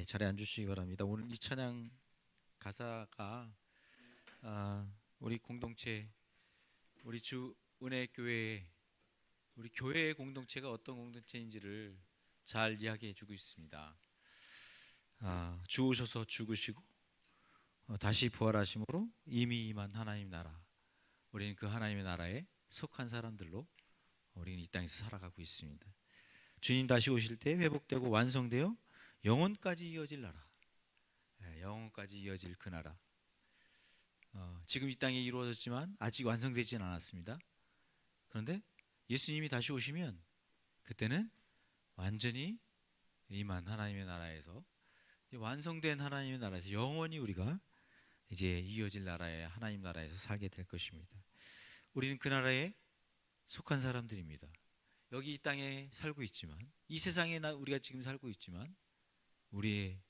네, 자리에 앉으시기 바랍니다. 오늘 이 찬양 가사가 우리 공동체, 우리 주 은혜교회, 우리 교회의 공동체가 어떤 공동체인지를 잘 이야기해주고 있습니다. 죽으셔서 죽으시고 다시 부활하심으로 이미 임한 하나님 나라, 우리는 그 하나님의 나라에 속한 사람들로 우리는 이 땅에서 살아가고 있습니다. 주님 다시 오실 때 회복되고 완성되어 영원까지 이어질 나라, 영원까지 이어질 그 나라. 지금 이 땅에 이루어졌지만 아직 완성되지는 않았습니다. 그런데 예수님이 다시 오시면 그때는 완전히 임한 하나님의 나라에서, 완성된 하나님의 나라에서 영원히 우리가 이제 이어질 나라의 하나님 나라에서 살게 될 것입니다. 우리는 그 나라에 속한 사람들입니다. 여기 이 땅에 살고 있지만, 이 세상에 우리가 지금 살고 있지만, 우리의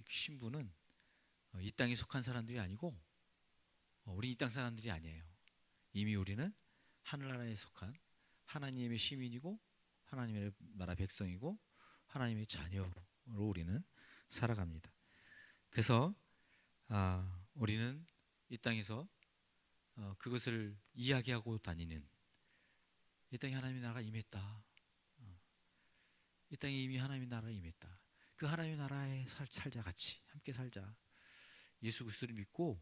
신분은 이 땅에 속한 사람들이 아니고, 우리 이 땅 사람들이 아니에요. 이미 우리는 하늘나라에 속한 하나님의 시민이고, 하나님의 나라 백성이고, 하나님의 자녀로 우리는 살아갑니다. 그래서 우리는 이 땅에서 그것을 이야기하고 다니는, 이 땅에 하나님의 나라가 임했다, 이 땅에 이미 하나님의 나라가 임했다, 그 하나님의 나라에 살자, 같이 함께 살자. 예수 그리스도를 믿고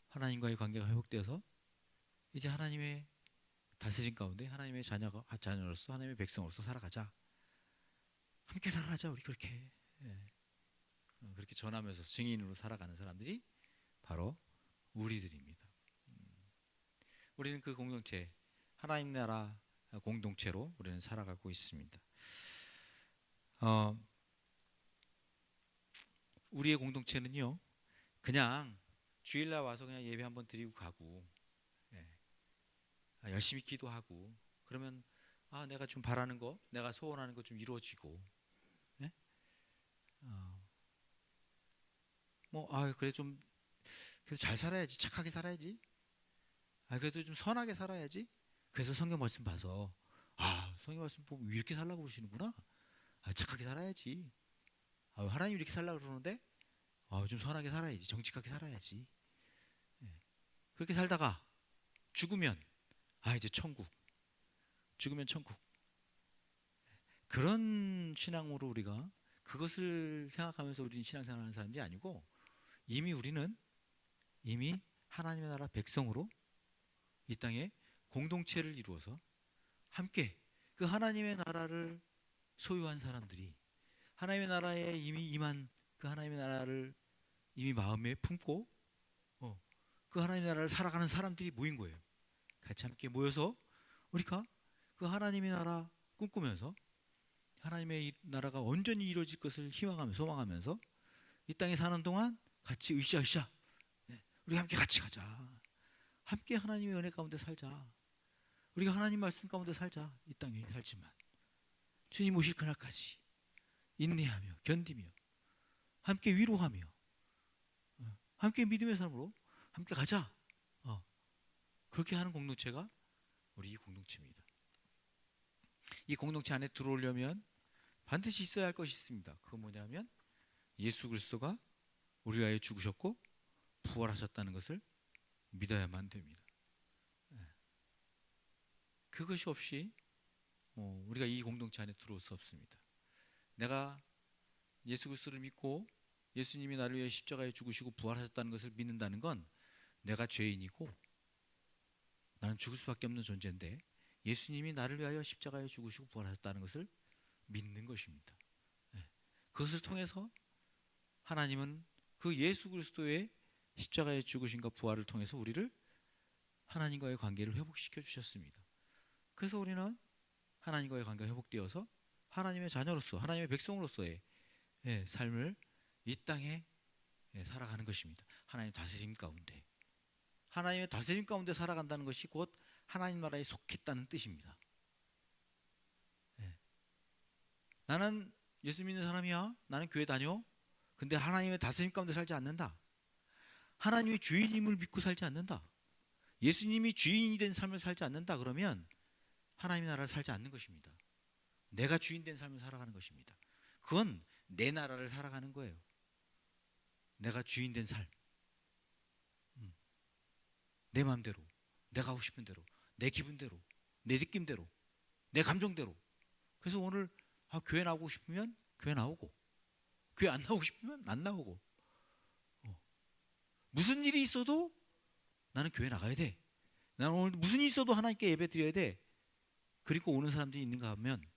하나님과의 관계가 회복되어서 이제 하나님의 다스림 가운데 하나님의 자녀로서, 하나님의 백성으로서 살아가자. 함께 살아가자. 우리 그렇게 그렇게 전하면서 증인으로 살아가는 사람들이 바로 우리들입니다. 우리는 그 공동체, 하나님 나라 공동체로 우리는 살아가고 있습니다. 우리의 공동체는요, 그냥 주일날 와서 그냥 예배 한번 드리고 가고, 열심히 기도하고, 그러면 내가 좀 바라는 거, 내가 소원하는 거 좀 이루어지고, 그래 좀 그래도 잘 살아야지, 착하게 살아야지, 그래도 좀 선하게 살아야지. 그래서 성경 말씀 봐서 성경 말씀 보면 이렇게 살라고 그러시는구나. 착하게 살아야지. 하나님 이렇게 살라고 그러는데 좀 선하게 살아야지, 정직하게 살아야지. 그렇게 살다가 죽으면 이제 천국, 죽으면 천국. 그런 신앙으로 우리가 그것을 생각하면서 우리는 신앙생활하는 사람들이 아니고, 우리는 이미 하나님의 나라 백성으로 이 땅에 공동체를 이루어서 함께 그 하나님의 나라를 소유한 사람들이, 하나님의 나라에 이미 임한 그 하나님의 나라를 이미 마음에 품고 그 하나님의 나라를 살아가는 사람들이 모인 거예요. 같이 함께 모여서 우리가 그 하나님의 나라 꿈꾸면서, 하나님의 나라가 온전히 이루어질 것을 희망하면서, 소망하면서 이 땅에 사는 동안 같이 으쌰으쌰, 우리 함께 같이 가자. 함께 하나님의 은혜 가운데 살자. 우리가 하나님 말씀 가운데 살자. 이 땅에 살지만 주님 오실 그날까지 인내하며 견디며 함께 위로하며 함께 믿음의 삶으로 함께 가자. 그렇게 하는 공동체가 우리 이 공동체입니다. 이 공동체 안에 들어오려면 반드시 있어야 할 것이 있습니다. 그건 뭐냐면 예수 그리스도가 우리를 위하여 죽으셨고 부활하셨다는 것을 믿어야만 됩니다. 그것이 없이 우리가 이 공동체 안에 들어올 수 없습니다. 내가 예수 그리스도를 믿고 예수님이 나를 위해 십자가에 죽으시고 부활하셨다는 것을 믿는다는 건, 내가 죄인이고 나는 죽을 수밖에 없는 존재인데 예수님이 나를 위하여 십자가에 죽으시고 부활하셨다는 것을 믿는 것입니다. 그것을 통해서 하나님은 그 예수 그리스도의 십자가에 죽으심과 부활을 통해서 우리를 하나님과의 관계를 회복시켜 주셨습니다. 그래서 우리는 하나님과의 관계가 회복되어서 하나님의 자녀로서, 하나님의 백성으로서의 삶을 이 땅에 살아가는 것입니다. 하나님의 다스림 가운데, 하나님의 다스림 가운데 살아간다는 것이 곧 하나님 나라에 속했다는 뜻입니다. 나는 예수 믿는 사람이야, 나는 교회 다녀, 근데 하나님의 다스림 가운데 살지 않는다, 하나님의 주인임을 믿고 살지 않는다, 예수님이 주인이 된 삶을 살지 않는다, 그러면 하나님의 나라를 살지 않는 것입니다. 내가 주인 된 삶을 살아가는 것입니다. 그건 내 나라를 살아가는 거예요. 내가 주인 된 삶. 내 마음대로, 내가 하고 싶은 대로, 내 기분대로, 내 느낌대로, 내 감정대로. 그래서 오늘 교회 나오고 싶으면 교회 나오고, 교회 안 나오고 싶으면 안 나오고, 무슨 일이 있어도 나는 교회 나가야 돼. 나는 오늘 무슨 일이 있어도 하나님께 예배 드려야 돼. 그리고 오는 사람들이 있는가 하면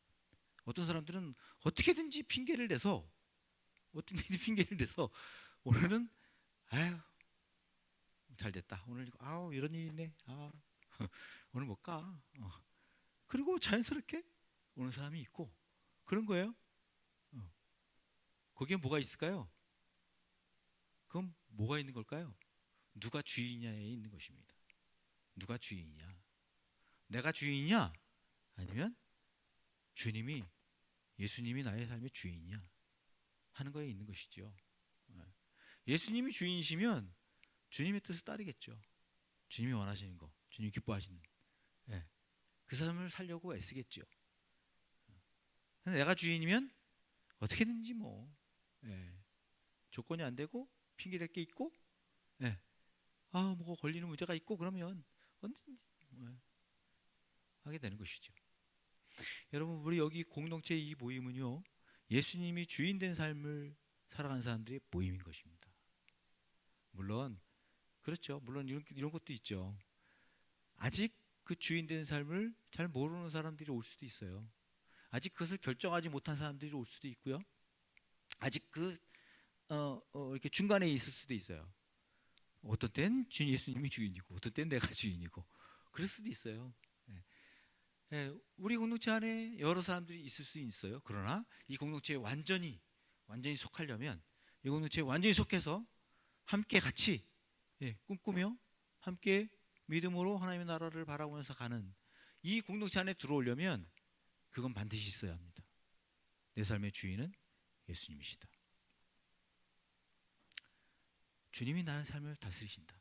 어떤 사람들은 어떻게든지 핑계를 대서 오늘은 아유 잘 됐다. 오늘 이런 일이 있네. 오늘 못 가. 그리고 자연스럽게 오는 사람이 있고 그런 거예요. 거기에 뭐가 있을까요? 그럼 뭐가 있는 걸까요? 누가 주인이냐에 있는 것입니다. 누가 주인이냐? 내가 주인이냐? 아니면 예수님이 나의 삶의 주인이냐 하는 거에 있는 것이죠. 예수님이 주인이시면 주님의 뜻을 따르겠죠. 주님이 원하시는 거, 주님이 기뻐하시는 그 삶을 살려고 애쓰겠죠. 근데 내가 주인이면 어떻게든지 조건이 안 되고 핑계댈 게 있고 뭐 걸리는 문제가 있고 그러면 언제든지 하게 되는 것이죠. 여러분, 우리 여기 공동체 이 모임은요, 예수님이 주인 된 삶을 살아가는 사람들의 모임인 것입니다. 물론 그렇죠. 물론 이런 것도 있죠. 아직 그 주인 된 삶을 잘 모르는 사람들이 올 수도 있어요. 아직 그것을 결정하지 못한 사람들이 올 수도 있고요. 아직 이렇게 중간에 있을 수도 있어요. 어떤 때는 예수님이 주인이고 어떤 때는 내가 주인이고 그럴 수도 있어요. 우리 공동체 안에 여러 사람들이 있을 수 있어요. 그러나 이 공동체에 완전히 속하려면 이 공동체에 완전히 속해서 함께 같이 꿈꾸며 함께 믿음으로 하나님의 나라를 바라보면서 가는 이 공동체 안에 들어오려면 그건 반드시 있어야 합니다. 내 삶의 주인은 예수님이시다. 주님이 나의 삶을 다스리신다.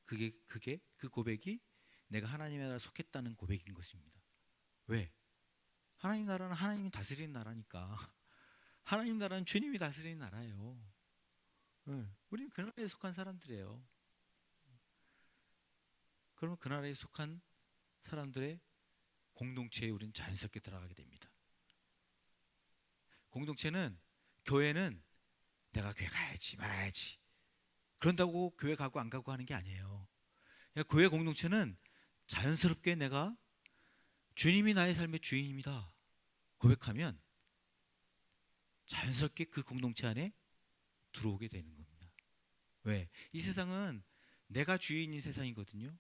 그 고백이 내가 하나님의 나라에 속했다는 고백인 것입니다. 왜? 하나님 나라는 하나님이 다스리는 나라니까. 하나님 나라는 주님이 다스리는 나라예요. 우리는 그 나라에 속한 사람들이에요. 그러면 그 나라에 속한 사람들의 공동체에 우리는 자연스럽게 들어가게 됩니다. 교회는 내가 교회 가야지 말아야지 그런다고 교회 가고 안 가고 하는 게 아니에요. 교회 공동체는 자연스럽게 내가 주님이 나의 삶의 주인입니다 고백하면 자연스럽게 그 공동체 안에 들어오게 되는 겁니다. 왜? 이 세상은 내가 주인인 세상이거든요.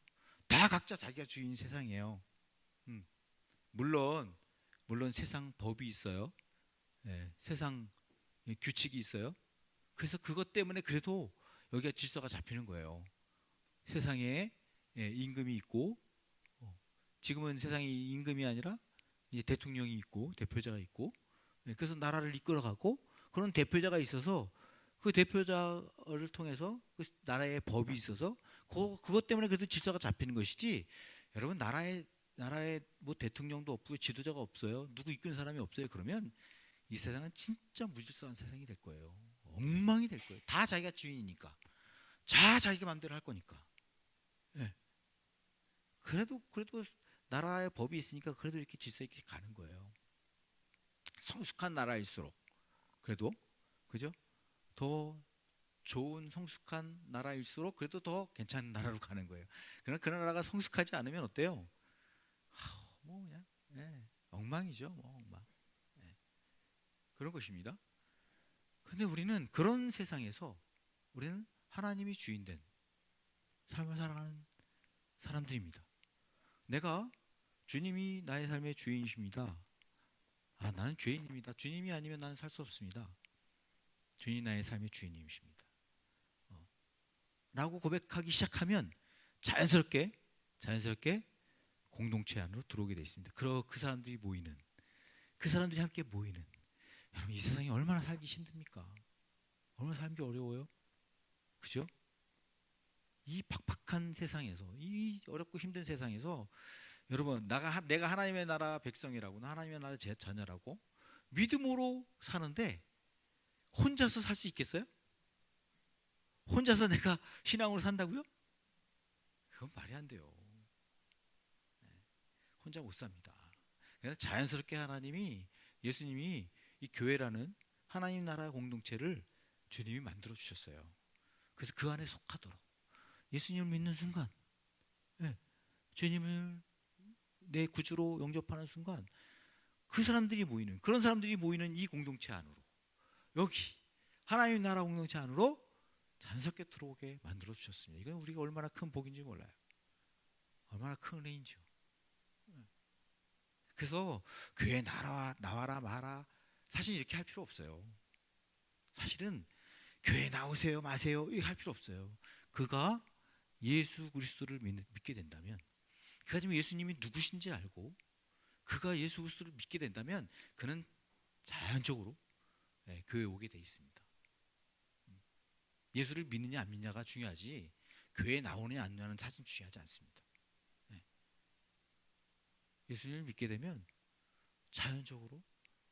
다 각자 자기가 주인인 세상이에요. 물론 세상 법이 있어요. 세상 규칙이 있어요. 그래서 그것 때문에 그래도 여기가 질서가 잡히는 거예요. 세상에 임금이 있고 지금은 세상에 임금이 아니라 이제 대통령이 있고 대표자가 있고 그래서 나라를 이끌어가고 그런 대표자가 있어서 그 대표자를 통해서 그 나라의 법이 있어서 그것 때문에 그래도 질서가 잡히는 것이지. 여러분 나라에 뭐 대통령도 없고 지도자가 없어요. 누구 이끄는 사람이 없어요. 그러면 이 세상은 진짜 무질서한 세상이 될 거예요. 엉망이 될 거예요. 다 자기가 주인이니까. 자기가 마음대로 할 거니까. 그래도 나라의 법이 있으니까 그래도 이렇게 질서 있게 가는 거예요. 성숙한 나라일수록 그래도 그죠? 더 좋은 성숙한 나라일수록 그래도 더 괜찮은 나라로 가는 거예요. 그러나 그 나라가 성숙하지 않으면 어때요? 그냥 엉망이죠. 엉망. 그런 것입니다. 근데 우리는 그런 세상에서 우리는 하나님이 주인된 삶을 살아가는 사람들입니다. 내가 주님이 나의 삶의 주인이십니다. 나는 죄인입니다. 주님이 아니면 나는 살 수 없습니다. 주님이 나의 삶의 주인님이십니다. 라고 고백하기 시작하면 자연스럽게 공동체 안으로 들어오게 되어 있습니다. 그 사람들이 모이는, 그 사람들이 함께 모이는. 여러분 이 세상이 얼마나 살기 힘듭니까? 얼마나 살기 어려워요? 그죠? 이 팍팍한 세상에서, 이 어렵고 힘든 세상에서 여러분, 내가 하나님의 나라 백성이라고, 하나님의 나라 제 자녀라고 믿음으로 사는데 혼자서 살 수 있겠어요? 혼자서 내가 신앙으로 산다고요? 그건 말이 안 돼요. 혼자 못 삽니다. 그래서 자연스럽게 예수님이 이 교회라는 하나님 나라 공동체를 주님이 만들어 주셨어요. 그래서 그 안에 속하도록 예수님을 믿는 순간, 주님을 내 구주로 영접하는 순간 그런 사람들이 모이는 이 공동체 안으로, 여기 하나님 나라 공동체 안으로 자연스럽게 들어오게 만들어 주셨습니다. 이건 우리가 얼마나 큰 복인지 몰라요. 얼마나 큰 은혜인지요. 그래서 교회 나와라 마라 사실 이렇게 할 필요 없어요. 사실은 교회 나오세요 마세요 이렇게 할 필요 없어요. 그가 예수 그리스도를 믿게 된다면, 그가 지금 예수님이 누구신지 알고 그가 예수 그리스도를 믿게 된다면 그는 자연적으로 교회에 오게 돼 있습니다. 예수를 믿느냐 안 믿느냐가 중요하지 교회에 나오느냐 안 나오느냐는 사실 중요하지 않습니다. 예수님을 믿게 되면 자연적으로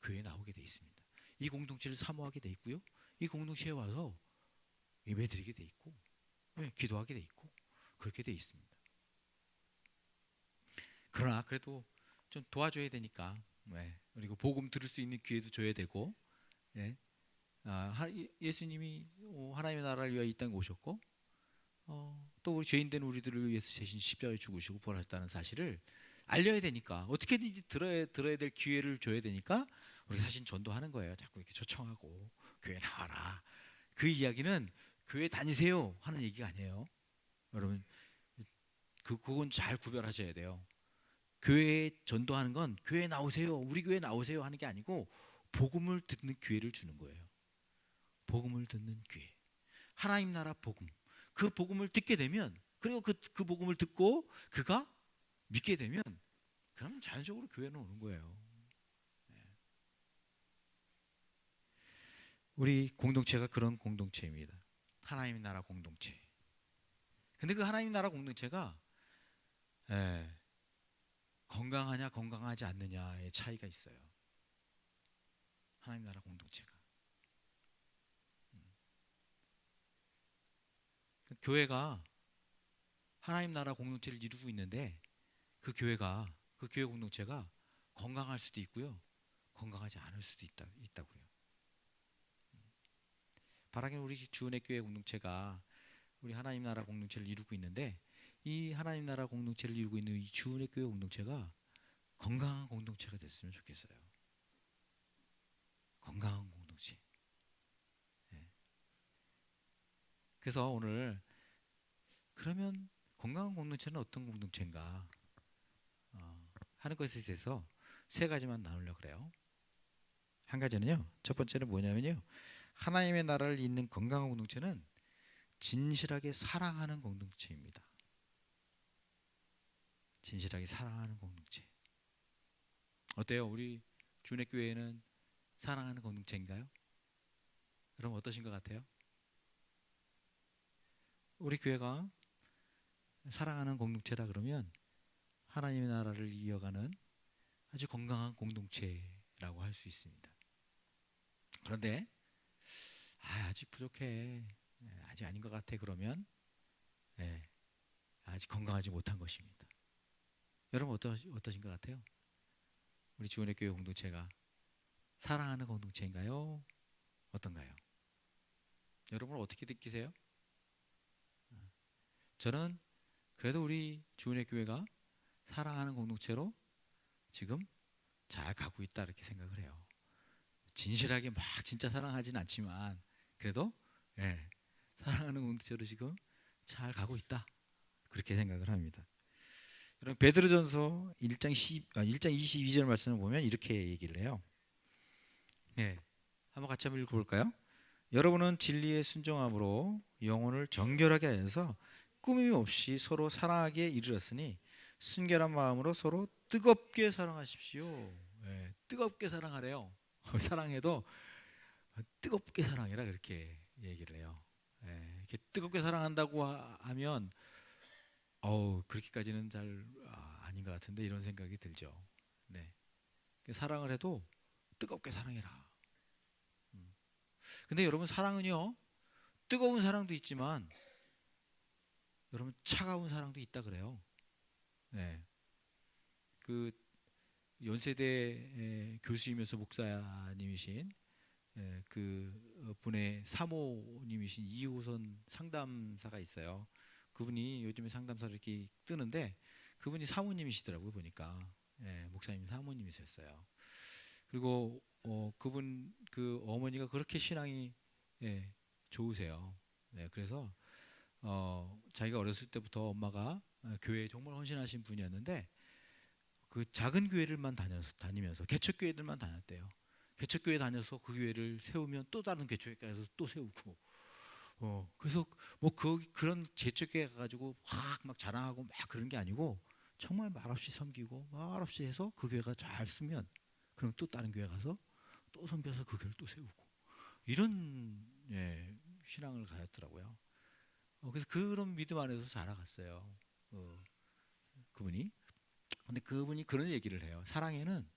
교회에 나오게 돼 있습니다. 이 공동체를 사모하게 돼 있고요. 이 공동체에 와서 예배드리게 돼 있고, 기도하게 돼 있고, 그렇게 돼 있습니다. 그러나 그래도 좀 도와줘야 되니까, 그리고 복음 들을 수 있는 기회도 줘야 되고, 예수님이 하나님의 나라를 위하여 이 땅에 오셨고, 또 우리 죄인된 우리들을 위해서 대신 십자가에 죽으시고 부활하셨다는 사실을 알려야 되니까, 어떻게든지 들어야 될 기회를 줘야 되니까 우리가 사실 전도하는 거예요. 자꾸 이렇게 초청하고 교회 나와라. 그 이야기는 교회 다니세요 하는 얘기가 아니에요. 여러분, 그건 잘 구별하셔야 돼요. 교회에 전도하는 건 교회 나오세요, 우리 교회 나오세요 하는 게 아니고 복음을 듣는 기회를 주는 거예요. 복음을 듣는 기회, 하나님 나라 복음, 그 복음을 듣게 되면, 그리고 그 복음을 듣고 그가 믿게 되면, 그러면 자연적으로 교회는 오는 거예요. 우리 공동체가 그런 공동체입니다. 하나님 나라 공동체. 근데 그 하나님 나라 공동체가 건강하냐 건강하지 않느냐의 차이가 있어요. 하나님 나라 공동체가. 교회가 하나님 나라 공동체를 이루고 있는데 그 교회 공동체가 건강할 수도 있고요, 건강하지 않을 수도 있다고요. 바라기는 우리 주은혜 교회 공동체가 우리 하나님 나라 공동체를 이루고 있는데, 이 하나님 나라 공동체를 이루고 있는 이 주은혜 교회 공동체가 건강한 공동체가 됐으면 좋겠어요. 건강한 공동체. 그래서 오늘 그러면 건강한 공동체는 어떤 공동체인가 하는 것에 대해서 세 가지만 나누려고 그래요. 한 가지는요, 첫 번째는 뭐냐면요, 하나님의 나라를 잇는 건강한 공동체는 진실하게 사랑하는 공동체입니다. 진실하게 사랑하는 공동체. 어때요? 우리 주은혜 교회는 사랑하는 공동체인가요? 여러분 어떠신 것 같아요? 우리 교회가 사랑하는 공동체라 그러면 하나님의 나라를 이어가는 아주 건강한 공동체라고 할 수 있습니다. 그런데 아직 부족해, 아직 아닌 것 같아, 그러면 아직 건강하지 못한 것입니다. 여러분 어떠신 것 같아요? 우리 주은혜 교회 공동체가 사랑하는 공동체인가요? 어떤가요? 여러분 어떻게 느끼세요? 저는 그래도 우리 주은혜 교회가 사랑하는 공동체로 지금 잘 가고 있다, 이렇게 생각을 해요. 진실하게 막 진짜 사랑하진 않지만 그래도 사랑하는 공동체로 지금 잘 가고 있다, 그렇게 생각을 합니다. 여러분 베드로전서 1장 22절 말씀을 보면 이렇게 얘기를 해요. 한번 같이 한번 읽어볼까요? 여러분은 진리에 순종함으로 영혼을 정결하게 하여서 꾸밈 없이 서로 사랑하기에 이르렀으니 순결한 마음으로 서로 뜨겁게 사랑하십시오. 뜨겁게 사랑하래요. 사랑해도 뜨겁게 사랑해라, 그렇게 얘기를 해요. 이렇게 뜨겁게 사랑한다고 하면 그렇게까지는 잘 아닌 것 같은데 이런 생각이 들죠. 네. 사랑을 해도 뜨겁게 사랑해라. 근데 여러분 사랑은요 뜨거운 사랑도 있지만 여러분 차가운 사랑도 있다 그래요. 네. 그 연세대 교수이면서 목사님이신 그 분의 사모님이신 이호선 상담사가 있어요. 그분이 요즘에 상담사로 이렇게 뜨는데 그분이 사모님이시더라고요 보니까. 목사님 사모님이셨어요. 그리고 그분 그 어머니가 그렇게 신앙이 좋으세요. 그래서 자기가 어렸을 때부터 엄마가 교회에 정말 헌신하신 분이었는데 그 작은 교회를만 다니면서 개척교회들만 다녔대요. 개척교회 다녀서 그 교회를 세우면 또 다른 개척교회 가서 또 세우고 그래서 뭐 그런 개척교회 가가지고 막 자랑하고 막 그런 게 아니고 정말 말없이 섬기고 말없이 해서 그 교회가 잘 쓰면 그럼 또 다른 교회 가서 또 섬겨서 그 교회를 또 세우고 이런 신앙을 가졌더라고요. 그래서 그런 믿음 안에서 자라갔어요. 그분이. 근데 그분이 그런 얘기를 해요. 사랑에는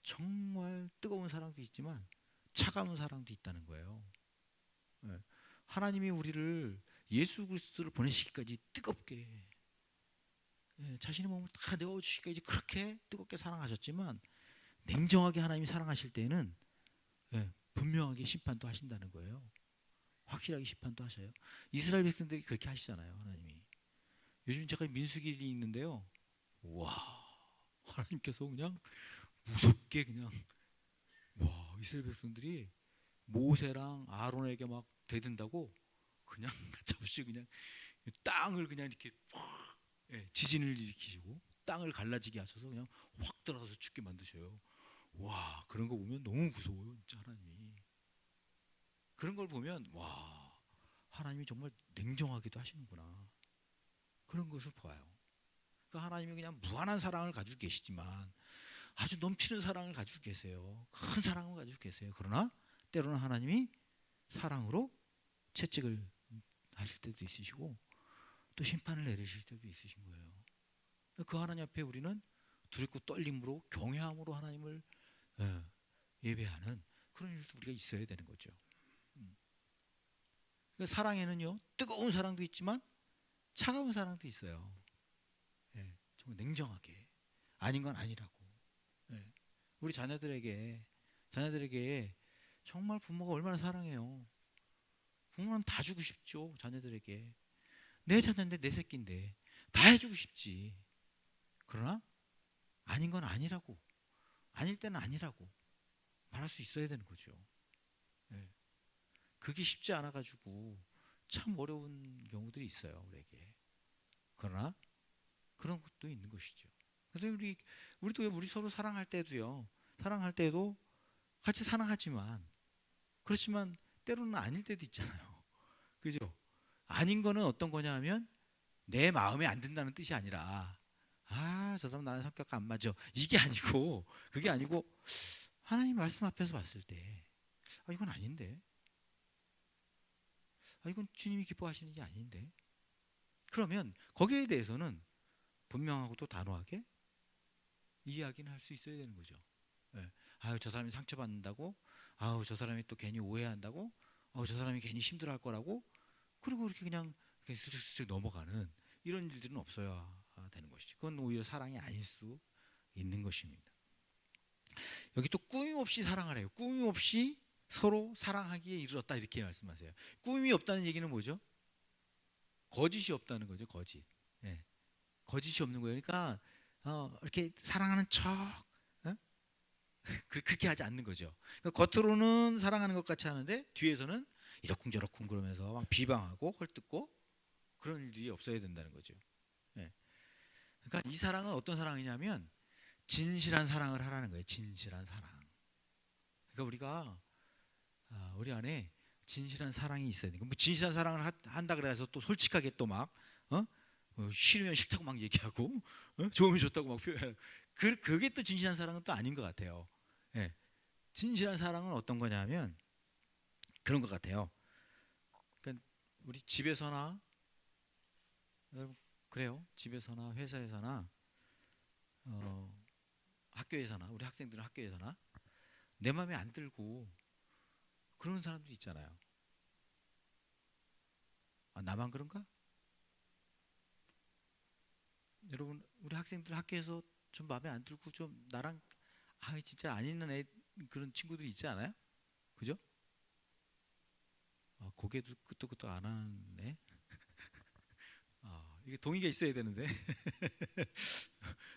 정말 뜨거운 사랑도 있지만 차가운 사랑도 있다는 거예요. 하나님이 우리를 예수 그리스도를 보내시기까지 뜨겁게 자신의 몸을 다 내어주시기까지 그렇게 뜨겁게 사랑하셨지만 냉정하게 하나님이 사랑하실 때에는 분명하게 심판도 하신다는 거예요. 확실하게 심판도 하셔요. 이스라엘 백성들이 그렇게 하시잖아요. 하나님이. 요즘 제가 민수기일이 있는데요. 와 하나님께서 그냥 무섭게 그냥 와 이스라엘 백성들이 모세랑 아론에게 막 대든다고 그냥 가차없이 그냥 땅을 그냥 이렇게 지진을 일으키시고 땅을 갈라지게 하셔서 그냥 확 들어가서 죽게 만드셔요. 와 그런 거 보면 너무 무서워요 진짜 하나님이. 그런 걸 보면 와 하나님이 정말 냉정하기도 하시는구나 그런 것을 봐요. 그러니까 하나님이 그냥 무한한 사랑을 가지고 계시지만 아주 넘치는 사랑을 가지고 계세요. 큰 사랑을 가지고 계세요. 그러나 때로는 하나님이 사랑으로 채찍을 하실 때도 있으시고 또 심판을 내리실 때도 있으신 거예요. 그 하나님 앞에 우리는 두렵고 떨림으로 경외함으로 하나님을 예배하는 그런 일도 우리가 있어야 되는 거죠. 그러니까 사랑에는요 뜨거운 사랑도 있지만 차가운 사랑도 있어요. 정말 냉정하게 아닌 건 아니라고. 우리 자녀들에게 정말 부모가 얼마나 사랑해요. 부모는 다 주고 싶죠. 자녀들에게 내 자녀인데 내 새끼인데 다 해주고 싶지. 그러나 아닌 건 아니라고 아닐 때는 아니라고 말할 수 있어야 되는 거죠. 그게 쉽지 않아 가지고 참 어려운 경우들이 있어요 우리에게. 그러나 그런 것도 있는 것이죠. 그래서 우리도 우리 서로 사랑할 때도요. 사랑할 때도 같이 사랑하지만 그렇지만 때로는 아닐 때도 있잖아요. 그죠? 아닌 거는 어떤 거냐 하면 내 마음에 안 든다는 뜻이 아니라 저 사람 나랑 성격 안 맞아. 이게 아니고 그게 아니고 하나님 말씀 앞에서 봤을 때 이건 아닌데. 이건 주님이 기뻐하시는 게 아닌데. 그러면 거기에 대해서는 분명하고 또 단호하게 이야기는 할 수 있어야 되는 거죠. 저 사람이 상처받는다고, 저 사람이 또 괜히 오해한다고, 저 사람이 괜히 힘들어할 거라고, 그리고 그렇게 그냥 슬쩍슬쩍 넘어가는 이런 일들은 없어야 되는 것이죠. 그건 오히려 사랑이 아닐 수 있는 것입니다. 여기 또 꾸밈 없이 사랑하래요. 꾸밈 없이 서로 사랑하기에 이르렀다 이렇게 말씀하세요. 꾸밈이 없다는 얘기는 뭐죠? 거짓이 없다는 거죠. 거짓. 거짓이 없는 거예요. 그러니까 이렇게 사랑하는 척 그렇게 하지 않는 거죠. 그러니까 겉으로는 사랑하는 것 같이 하는데 뒤에서는 이러쿵저러쿵 그러면서 막 비방하고 헐뜯고 그런 일들이 없어야 된다는 거죠. 그러니까 이 사랑은 어떤 사랑이냐면 진실한 사랑을 하라는 거예요. 진실한 사랑. 그러니까 우리가 우리 안에 진실한 사랑이 있어야 돼요. 뭐 진실한 사랑을 한다 그래서 또 솔직하게 또 막 싫으면 싫다고 막 얘기하고 좋으면 좋다고 막 표현하고 그게 또 진실한 사랑은 또 아닌 것 같아요. 진실한 사랑은 어떤 거냐면 그런 것 같아요. 그러니까 우리 집에서나 그래요. 집에서나 회사에서나 학교에서나 우리 학생들은 학교에서나 내 마음에 안 들고 그러는 사람들이 있잖아요. 나만 그런가? 여러분 우리 학생들 학교에서 좀 마음에 안 들고 좀 나랑 진짜 안 있는 그런 친구들이 있지 않아요? 그죠? 고개도 끄덕끄덕 안 하네. 이게 동의가 있어야 되는데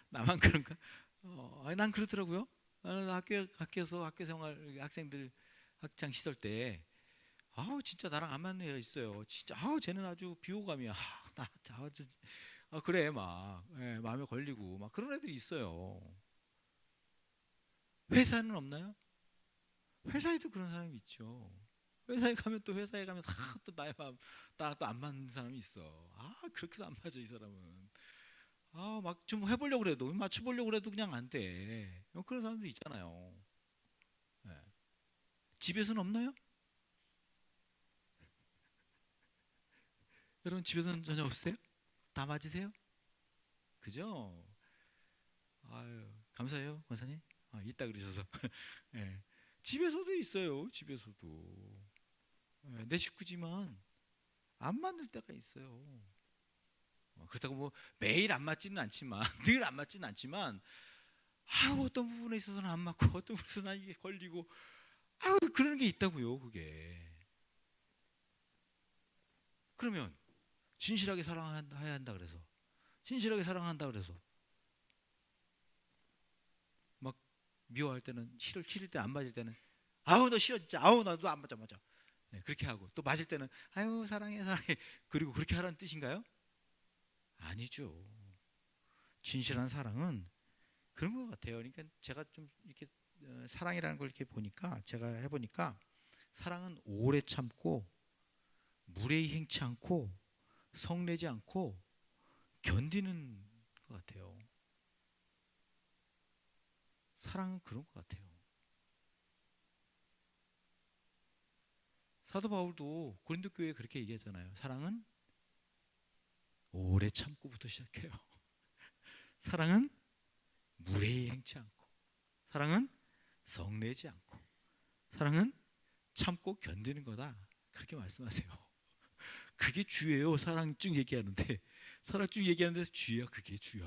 나만 그런가? 난 그렇더라고요. 나는 학교에서 학교 생활 학생들 학창 시절 때 진짜 나랑 안 맞는 애가 있어요. 진짜 쟤는 아주 비호감이야. 그래 막 마음에 걸리고 막 그런 애들이 있어요. 회사는 없나요? 회사에도 그런 사람이 있죠. 회사에 가면 또 또 나의 마음 나랑 또 안 맞는 사람이 있어. 그렇게도 안 맞아 이 사람은. 막 좀 해보려고 그래도 맞춰보려고 그래도 그냥 안 돼. 그런 사람도 있잖아요. 예. 집에서는 없나요? 여러분 집에서는 전혀 없으세요? 다 맞으세요? 그죠? 아유 감사해요 권사님. 있다 그러셔서. 예. 집에서도 있어요. 집에서도 내 식구지만 안 맞는 때가 있어요. 그렇다고 뭐 매일 안 맞지는 않지만 늘 안 맞지는 않지만 어떤 부분에 있어서는 안 맞고 어떤 부분에서는 이게 걸리고 그런 게 있다고요. 그게 그러면 진실하게 사랑해야 한다 그래서 진실하게 사랑한다 그래서 막 미워할 때는 싫을 때 안 맞을 때는 너 싫어 진짜 나도 안 맞아 네, 그렇게 하고 또 맞을 때는 사랑해 그리고 그렇게 하라는 뜻인가요? 아니죠. 진실한 사랑은 그런 것 같아요. 그러니까 제가 좀 이렇게 사랑이라는 걸 이렇게 보니까 제가 해보니까 사랑은 오래 참고 무례히 행치 않고 성내지 않고 견디는 것 같아요. 사랑은 그런 것 같아요. 사도 바울도 고린도 교회에 그렇게 얘기하잖아요. 사랑은 오래 참고부터 시작해요. 사랑은 무례히 행치 않고 사랑은 성내지 않고 사랑은 참고 견디는 거다. 그렇게 말씀하세요. 그게 주예요. 사랑 쭉 얘기하는데 사랑 쭉 얘기하는데 주야 그게 주야.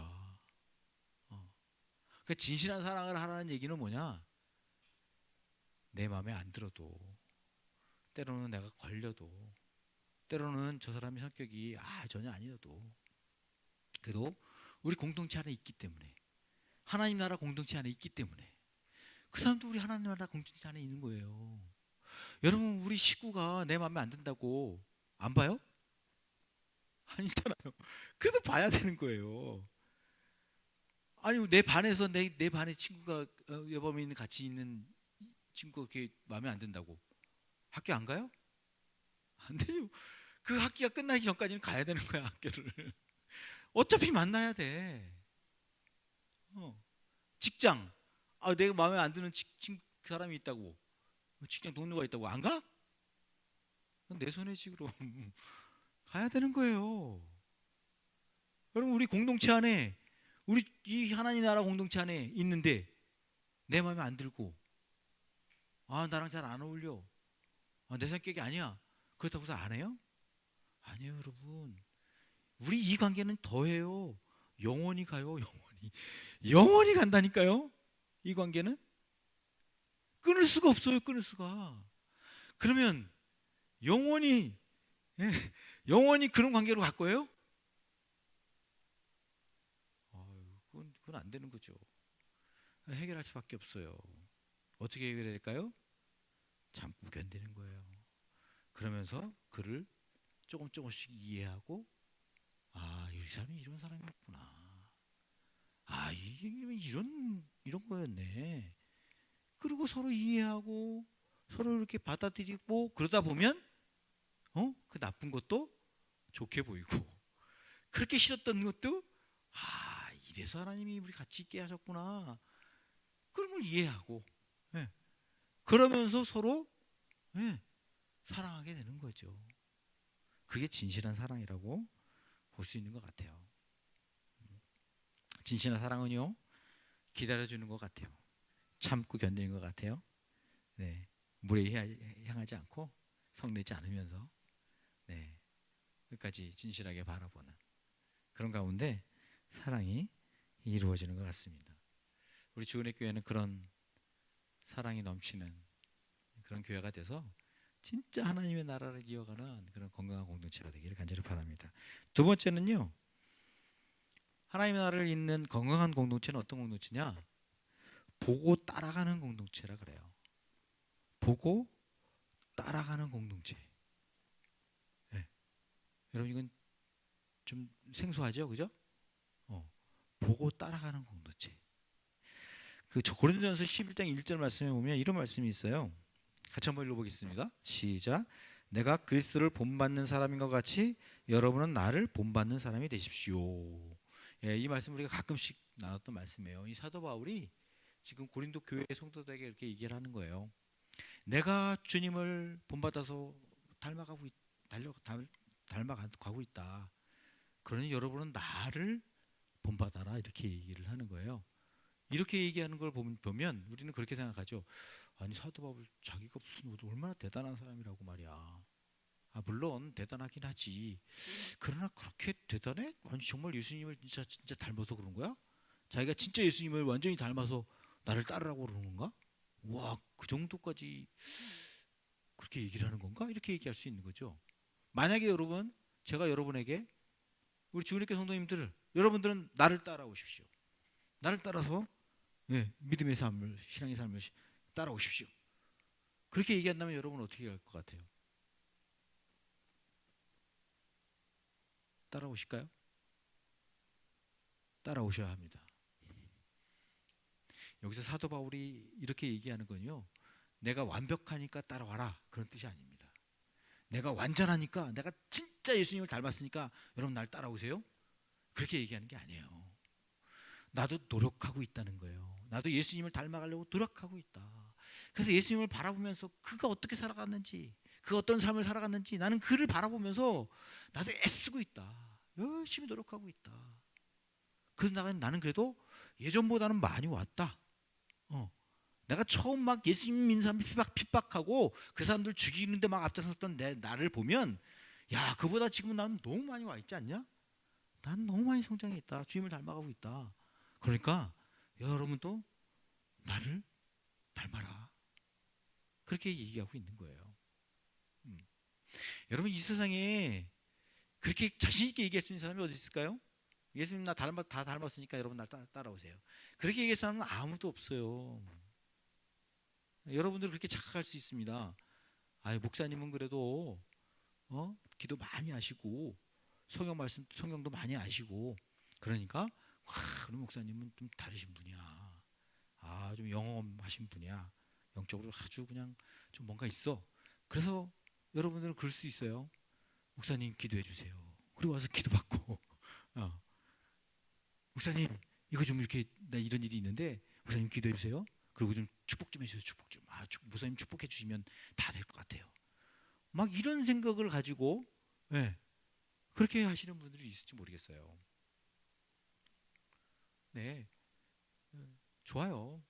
그러니까 진실한 사랑을 하라는 얘기는 뭐냐? 내 마음에 안 들어도 때로는 내가 걸려도 때로는 저 사람의 성격이 전혀 아니어도 그래도 우리 공동체 안에 있기 때문에 하나님 나라 공동체 안에 있기 때문에 그 사람도 우리 하나님 나라 공동체 안에 있는 거예요. 여러분 우리 식구가 내 마음에 안 든다고 안 봐요? 아니잖아요. 그래도 봐야 되는 거예요. 아니 내 반에서 내 반에 친구가 여범에 있는 같이 있는 친구가 그렇게 마음에 안 든다고 학교 안 가요? 안 되죠. 그 학기가 끝나기 전까지는 가야 되는 거야 학교를. 어차피 만나야 돼. 직장 내가 마음에 안 드는 그 사람이 있다고 직장 동료가 있다고 안 가? 내 손에 지그럼 가야 되는 거예요. 여러분 우리 공동체 안에 우리 이 하나님 나라 공동체 안에 있는데 내 마음에 안 들고 나랑 잘 안 어울려 내 성격이 아니야 그렇다고 해서 안 해요? 아니에요 여러분. 우리 이 관계는 더해요. 영원히 가요. 영원히 간다니까요. 이 관계는 끊을 수가 없어요. 끊을 수가. 그러면 영원히 예, 영원히 그런 관계로 갈 거예요? 그건 안 되는 거죠. 해결할 수밖에 없어요. 어떻게 해결해야 될까요? 참고 견디는 거예요. 그러면서 그를 조금씩 이해하고 이 사람이 이런 사람이었구나. 이게 이런 거였네. 그리고 서로 이해하고 서로 이렇게 받아들이고 그러다 보면 그 나쁜 것도 좋게 보이고 그렇게 싫었던 것도 이래서 하나님이 우리 같이 있게 하셨구나. 그런 걸 이해하고 예. 그러면서 서로 예, 사랑하게 되는 거죠. 그게 진실한 사랑이라고 볼 수 있는 것 같아요. 진실한 사랑은요 기다려주는 것 같아요. 참고 견디는 것 같아요. 네, 물에 향하지 않고 성내지 않으면서 네, 끝까지 진실하게 바라보는 그런 가운데 사랑이 이루어지는 것 같습니다. 우리 주은혜 교회는 그런 사랑이 넘치는 그런 교회가 돼서 진짜 하나님의 나라를 이어가는 그런 건강한 공동체가 되기를 간절히 바랍니다. 두 번째는요, 하나님의 나라를 잇는 건강한 공동체는 어떤 공동체냐? 보고 따라가는 공동체라 그래요. 보고 따라가는 공동체. 네. 여러분 이건 좀 생소하죠, 그죠? 보고 따라가는 공동체. 그 고린도전서 11장 1절 말씀에 보면 이런 말씀이 있어요. 같이 한번 읽어보겠습니다. 시작. 내가 그리스도를 본받는 사람인 것 같이 여러분은 나를 본받는 사람이 되십시오. 예, 이 말씀 우리가 가끔씩 나눴던 말씀이에요. 이 사도 바울이 지금 고린도 교회 성도들에게 이렇게 얘기를 하는 거예요. 내가 주님을 본받아서 닮아가고 있다. 그러니 여러분은 나를 본받아라 이렇게 얘기를 하는 거예요. 이렇게 얘기하는 걸 보면 우리는 그렇게 생각하죠. 아니 사도 바울 자기가 무슨 얼마나 대단한 사람이라고 말이야. 물론 대단하긴 하지. 그러나 그렇게 대단해? 아니 정말 예수님을 진짜 닮아서 그런 거야? 자기가 진짜 예수님을 완전히 닮아서 나를 따르라고 그러는 건가? 와, 그 정도까지 그렇게 얘기를 하는 건가? 이렇게 얘기할 수 있는 거죠. 만약에 여러분, 제가 여러분에게 우리 주님께 성도님들, 여러분들은 나를 따라오십시오. 나를 따라서 믿음의 삶을, 신앙의 삶을 따라오십시오. 그렇게 얘기한다면 여러분은 어떻게 할 것 같아요? 따라오실까요? 따라오셔야 합니다. 여기서 사도 바울이 이렇게 얘기하는 건요, 내가 완벽하니까 따라와라 그런 뜻이 아닙니다. 내가 완전하니까, 내가 진짜 예수님을 닮았으니까 여러분 날 따라오세요? 그렇게 얘기하는 게 아니에요. 나도 노력하고 있다는 거예요. 나도 예수님을 닮아가려고 노력하고 있다. 그래서 예수님을 바라보면서 그가 어떻게 살아갔는지, 그 어떤 삶을 살아갔는지 나는 그를 바라보면서 나도 애쓰고 있다. 열심히 노력하고 있다. 그래서 나는 그래도 예전보다는 많이 왔다. 내가 처음 막 예수님 믿는 사람 핍박하고 그 사람들 죽이는데 막 앞장섰던 나를 보면 야, 그보다 지금은 나는 너무 많이 와 있지 않냐? 난 너무 많이 성장했다. 주님을 닮아가고 있다. 그러니까 여러분도 나를 닮아라. 그렇게 얘기하고 있는 거예요. 여러분 이 세상에 그렇게 자신 있게 얘기할 수 있는 사람이 어디 있을까요? 예수님 다 닮았으니까 여러분 날 따라오세요. 그렇게 얘기할 사람은 아무도 없어요. 여러분들 그렇게 착각할 수 있습니다. 목사님은 그래도 기도 많이 하시고 성경도 많이 아시고 그러니까 그럼 목사님은 좀 다르신 분이야. 좀 영험하신 분이야. 영적으로 아주 그냥 좀 뭔가 있어. 그래서 여러분들은 그럴 수 있어요. 목사님 기도해 주세요. 그리고 와서 기도받고 목사님 이거 좀 이렇게 나 이런 일이 있는데 목사님 기도해 주세요. 그리고 좀 축복 좀 해주세요. 축복 좀. 목사님 축복해 주시면 다 될 것 같아요. 막 이런 생각을 가지고 그렇게 하시는 분들이 있을지 모르겠어요. 네, 좋아요.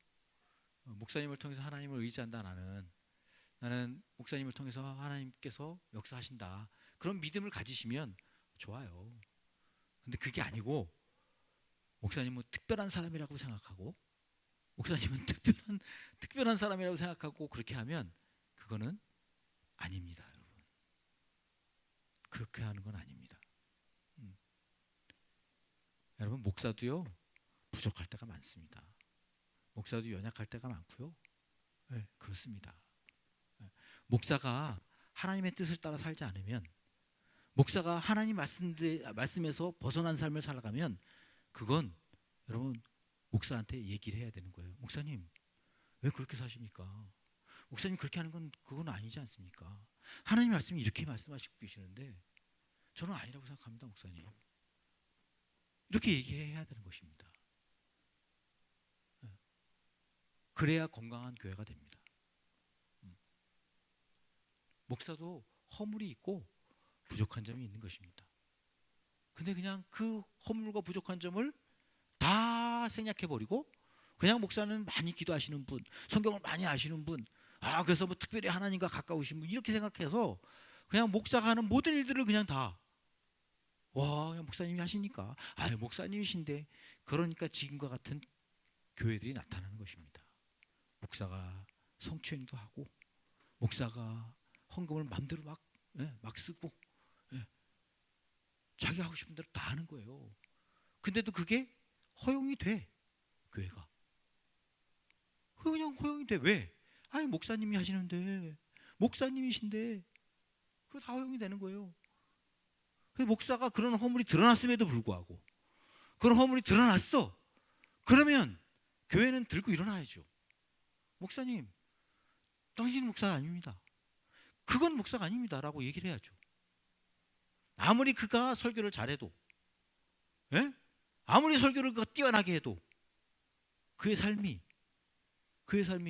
목사님을 통해서 하나님을 의지한다. 나는 목사님을 통해서 하나님께서 역사하신다. 그런 믿음을 가지시면 좋아요. 근데 그게 아니고 목사님은 특별한 사람이라고 생각하고 목사님은 특별한 사람이라고 생각하고 그렇게 하면 그거는 아닙니다, 여러분. 그렇게 하는 건 아닙니다. 여러분 목사도요 부족할 때가 많습니다. 목사도 연약할 때가 많고요. 그렇습니다. 목사가 하나님의 뜻을 따라 살지 않으면, 목사가 하나님 말씀에서 벗어난 삶을 살아가면 그건 여러분 목사한테 얘기를 해야 되는 거예요. 목사님 왜 그렇게 사십니까? 목사님 그렇게 하는 건 그건 아니지 않습니까? 하나님 말씀이 이렇게 말씀하시고 계시는데 저는 아니라고 생각합니다, 목사님. 이렇게 얘기해야 되는 것입니다. 그래야 건강한 교회가 됩니다. 목사도 허물이 있고 부족한 점이 있는 것입니다. 근데 그냥 그 허물과 부족한 점을 다 생략해버리고 그냥 목사는 많이 기도하시는 분, 성경을 많이 아시는 분, 그래서 뭐 특별히 하나님과 가까우신 분 이렇게 생각해서 그냥 목사가 하는 모든 일들을 그냥 다 그냥 목사님이 하시니까 목사님이신데 그러니까 지금과 같은 교회들이 나타나는 것입니다. 목사가 성추행도 하고 목사가 헌금을 마음대로 막 쓰고 자기 하고 싶은 대로 다 하는 거예요. 근데도 그게 허용이 돼. 교회가 그냥 허용이 돼. 왜? 목사님이 하시는데 목사님이신데 그거 다 허용이 되는 거예요. 그래서 목사가 그런 허물이 드러났음에도 불구하고 그런 허물이 드러났어. 그러면 교회는 들고 일어나야죠. 목사님, 당신은 목사가 아닙니다. 그건 목사가 아닙니다. 라고 얘기를 해야죠. 아무리 그가 설교를 잘해도 아무리 설교를 그가 뛰어나게 해도 그의 삶이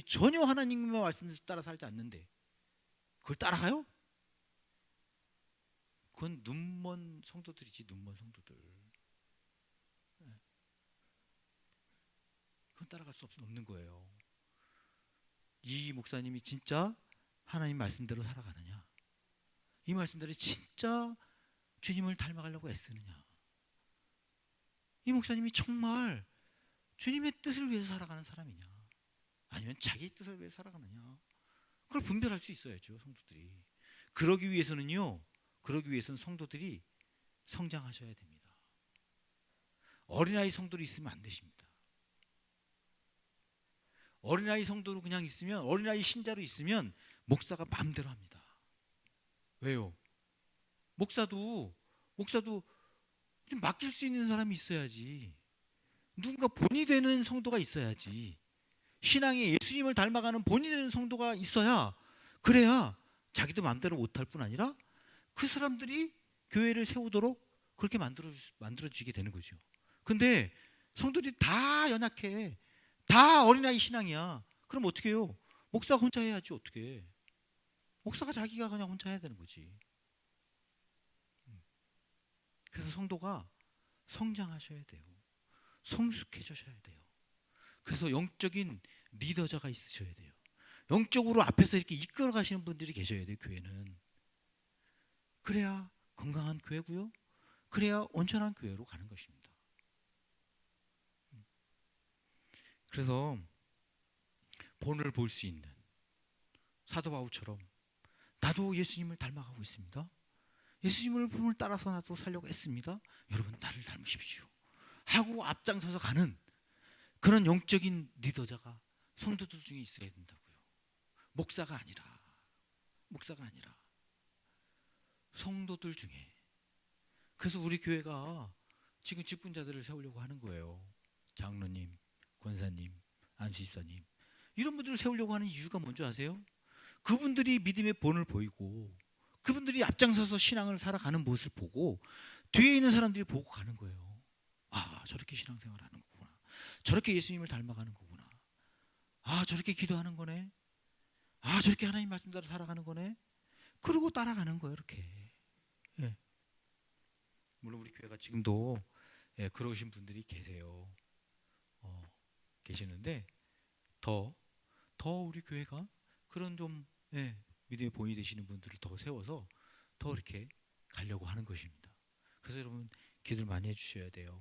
전혀 하나님의 말씀을 따라 살지 않는데 그걸 따라가요? 그건 눈먼 성도들이지. 눈먼 성도들. 그건 따라갈 수 없는 거예요. 이 목사님이 진짜 하나님 말씀대로 살아가느냐, 이 말씀대로 진짜 주님을 닮아가려고 애쓰느냐, 이 목사님이 정말 주님의 뜻을 위해서 살아가는 사람이냐 아니면 자기 뜻을 위해서 살아가느냐, 그걸 분별할 수 있어야죠. 성도들이. 그러기 위해서는 성도들이 성장하셔야 됩니다. 어린아이 성도로 있으면 안 되십니다. 어린아이 성도로 그냥 있으면, 어린아이 신자로 있으면 목사가 마음대로 합니다. 왜요? 목사도 좀 맡길 수 있는 사람이 있어야지. 누군가 본이 되는 성도가 있어야지. 신앙에 예수님을 닮아가는 본이 되는 성도가 있어야, 그래야 자기도 마음대로 못할 뿐 아니라 그 사람들이 교회를 세우도록 그렇게 만들어지게 되는 거죠. 근데 성도들이 다 연약해. 다 어린아이 신앙이야. 그럼 어떻게 해요? 목사가 혼자 해야지. 어떻게 해? 목사가 자기가 그냥 혼자 해야 되는 거지. 그래서 성도가 성장하셔야 돼요. 성숙해져야 돼요. 그래서 영적인 리더자가 있으셔야 돼요. 영적으로 앞에서 이렇게 이끌어 가시는 분들이 계셔야 돼요. 교회는. 그래야 건강한 교회고요. 그래야 온전한 교회로 가는 것입니다. 그래서 본을 볼 수 있는 사도 바울처럼 나도 예수님을 닮아가고 있습니다. 예수님을 본을 따라서 나도 살려고 했습니다. 여러분 나를 닮으십시오 하고 앞장서서 가는 그런 영적인 리더자가 성도들 중에 있어야 된다고요. 목사가 아니라 성도들 중에. 그래서 우리 교회가 지금 직분자들을 세우려고 하는 거예요. 장로님, 권사님, 안수집사님, 이런 분들을 세우려고 하는 이유가 뭔지 아세요? 그분들이 믿음의 본을 보이고 그분들이 앞장서서 신앙을 살아가는 모습을 보고 뒤에 있는 사람들이 보고 가는 거예요. 저렇게 신앙생활 하는 거구나. 저렇게 예수님을 닮아가는 거구나. 저렇게 기도하는 거네. 저렇게 하나님 말씀대로 살아가는 거네. 그러고 따라가는 거예요. 이렇게. 물론 우리 교회가 지금도 그러신 분들이 계세요. 계시는데 더 우리 교회가 그런 좀 믿음의 본이 되시는 분들을 더 세워서 더 이렇게 가려고 하는 것입니다. 그래서 여러분 기도를 많이 해주셔야 돼요.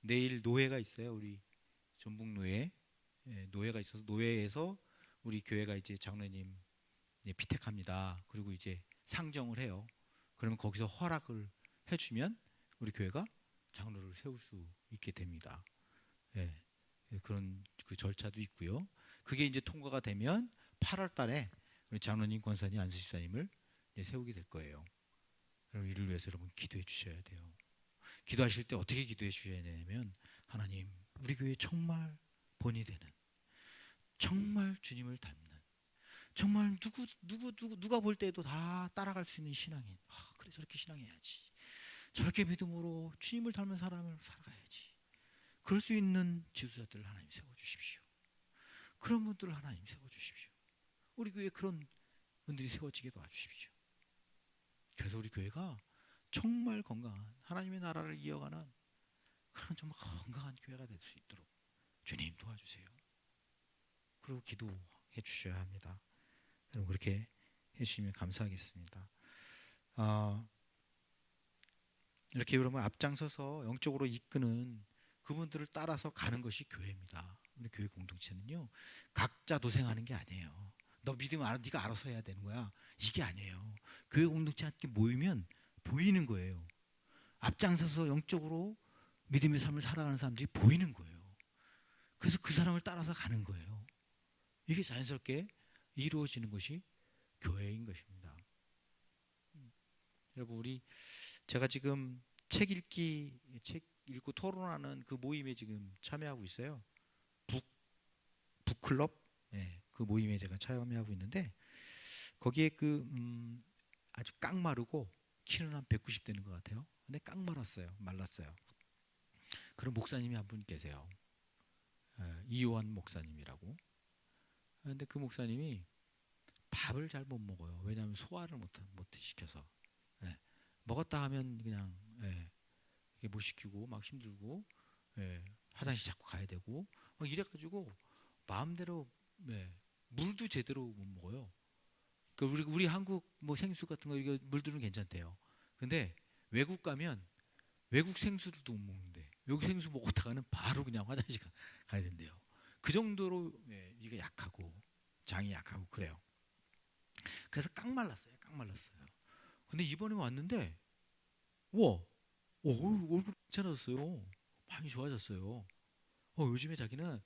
내일 노회가 있어요. 우리 전북노회 노회가 있어서 노회에서 우리 교회가 이제 장로님 피택합니다. 그리고 이제 상정을 해요. 그러면 거기서 허락을 해주면 우리 교회가 장로를 세울 수 있게 됩니다. 그런 그 절차도 있고요. 그게 이제 통과가 되면 8월 달에 우리 장로님, 권사님, 안수집사님을 세우게 될 거예요. 여러분 이를 위해서 여러분 기도해 주셔야 돼요. 기도하실 때 어떻게 기도해 주셔야 되냐면, 하나님 우리 교회 정말 본이 되는, 정말 주님을 닮는, 정말 누가 볼 때도 다 따라갈 수 있는 신앙인. 그래 저렇게 신앙해야지. 저렇게 믿음으로 주님을 닮은 사람을 살아가야지. 그럴 수 있는 지도자들을 하나님 세워주십시오. 그런 분들을 하나님 세워주십시오. 우리 교회에 그런 분들이 세워지게 도와주십시오. 그래서 우리 교회가 정말 건강한 하나님의 나라를 이어가는 그런 정말 건강한 교회가 될 수 있도록 주님 도와주세요. 그리고 기도해 주셔야 합니다. 여러분 그렇게 해주시면 감사하겠습니다. 이렇게 여러분 앞장서서 영적으로 이끄는 그분들을 따라서 가는 것이 교회입니다. 우리 교회 공동체는요, 각자 도생하는 게 아니에요. 너 믿으면 알아, 네가 알아서 해야 되는 거야. 이게 아니에요. 교회 공동체 함께 모이면 보이는 거예요. 앞장서서 영적으로 믿음의 삶을 살아가는 사람들이 보이는 거예요. 그래서 그 사람을 따라서 가는 거예요. 이게 자연스럽게 이루어지는 것이 교회인 것입니다. 여러분 우리 제가 지금 책 읽고 토론하는 그 모임에 지금 참여하고 있어요. 북클럽, 그 모임에 제가 참여하고 있는데 거기에 아주 깡마르고 키는 한 190 되는 것 같아요. 근데 말랐어요. 그런 목사님이 한 분 계세요. 이요한 목사님이라고. 근데 그 목사님이 밥을 잘 못 먹어요. 왜냐하면 소화를 못 시켜서. 먹었다 하면 그냥 못 시키고 막 힘들고 화장실 자꾸 가야 되고 막 이래가지고 마음대로 물도 제대로 못 먹어요. 그러니까 우리 한국 뭐 생수 같은 거 이거 물들은 괜찮대요. 근데 외국 가면 외국 생수도 못 먹는데 외국 생수 먹었다가는 바로 그냥 화장실 가야 된대요. 그 정도로 이게 약하고 장이 약하고 그래요. 그래서 깡 말랐어요. 근데 이번에 왔는데 얼굴 괜찮았어요. 많이 좋아졌어요. 요즘에 자기는